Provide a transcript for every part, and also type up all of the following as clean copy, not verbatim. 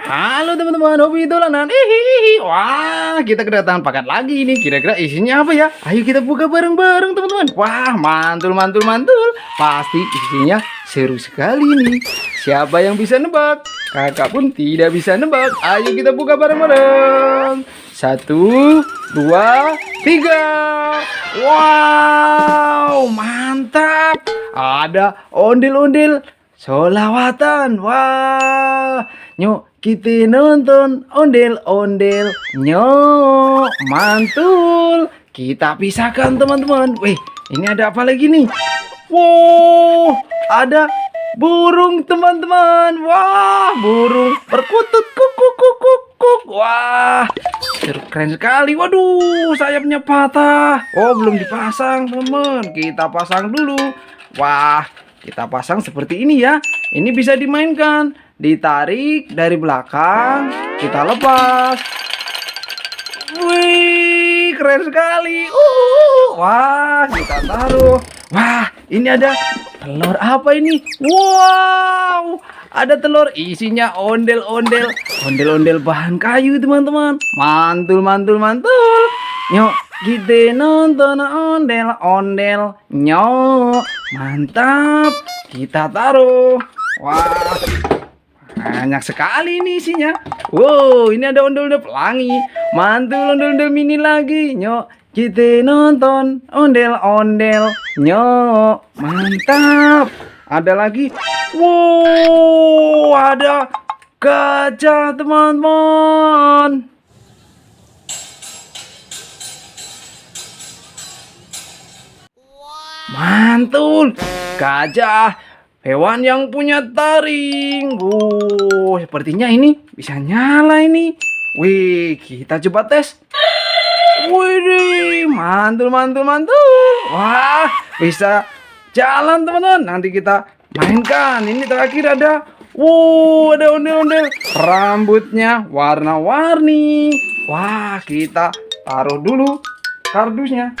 Halo teman-teman, hobi dolanan. Hihihi. Wah, kita kedatangan paket lagi nih. Kira-kira isinya apa ya? Ayo kita buka bareng-bareng teman-teman. Wah, mantul mantul mantul. Pasti isinya seru sekali nih. Siapa yang bisa nebak? Kakak pun tidak bisa nebak. Ayo kita buka bareng-bareng. 1, 2, 3. Wow, mantap. Ada ondel-ondel solawatan. Wah, nyok kita nonton ondel-ondel. Nyok, mantul. Kita pisahkan teman-teman. Wih, ini ada apa lagi nih? Wow, ada burung teman-teman. Wah, burung perkutut kuk kuk kuk kuk kuk. Wah, keren sekali. Waduh, sayapnya patah. Oh, belum dipasang teman-teman. Kita pasang dulu. Wah, kita pasang seperti ini ya. Ini bisa dimainkan. Ditarik dari belakang, kita lepas. Wih, keren sekali. Wah, kita taruh. Wah, ini ada telur apa ini? Wow, ada telur isinya ondel-ondel. Ondel-ondel bahan kayu teman-teman. Mantul, mantul, mantul. Nyok, kita nonton ondel-ondel. Nyok, mantap. Kita taruh. Wah, banyak sekali ini isinya. Wow, ini ada ondel-ondel pelangi. Mantul, ondel-ondel mini lagi. Nyok, kita nonton ondel-ondel. Nyok, mantap. Ada lagi. Wow, ada gajah teman-teman. Mantul, gajah. Hewan yang punya taring. Sepertinya ini bisa nyala ini. Wih, kita coba tes. Wih, mantul, mantul, mantul. Wah, bisa jalan teman-teman. Nanti kita mainkan. Ini terakhir ada. Ada ondel-ondel. Rambutnya warna-warni. Wah, kita taruh dulu kardusnya.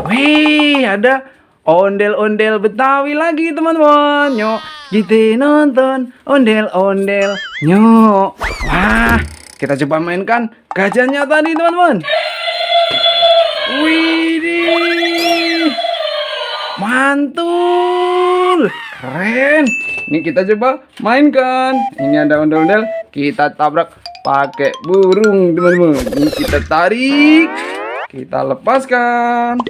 Wih, ada ondel-ondel Betawi lagi teman-teman. Nyok, kita nonton ondel-ondel. Nyok. Wah, kita coba mainkan gajahnya tadi teman-teman. Widih, mantul, keren. Ini kita coba mainkan. Ini ada ondel-ondel. Kita tabrak pakai burung teman-teman. Ini kita tarik, kita lepaskan.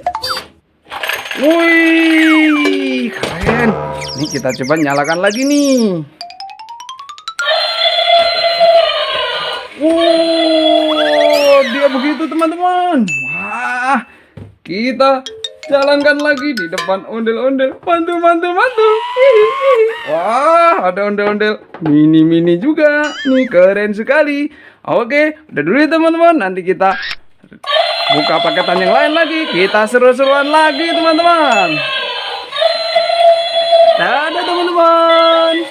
Wih, keren. Ini kita coba nyalakan lagi nih. Dia begitu teman-teman. Wah, kita jalankan lagi di depan ondel-ondel. Mantul, mantul, mantul. Wah, ada ondel-ondel mini-mini juga. Nih, keren sekali. Oke, udah dulu ya teman-teman. Nanti kita buka paketan yang lain lagi. Kita seru-seruan lagi teman-teman. Dadah teman-teman.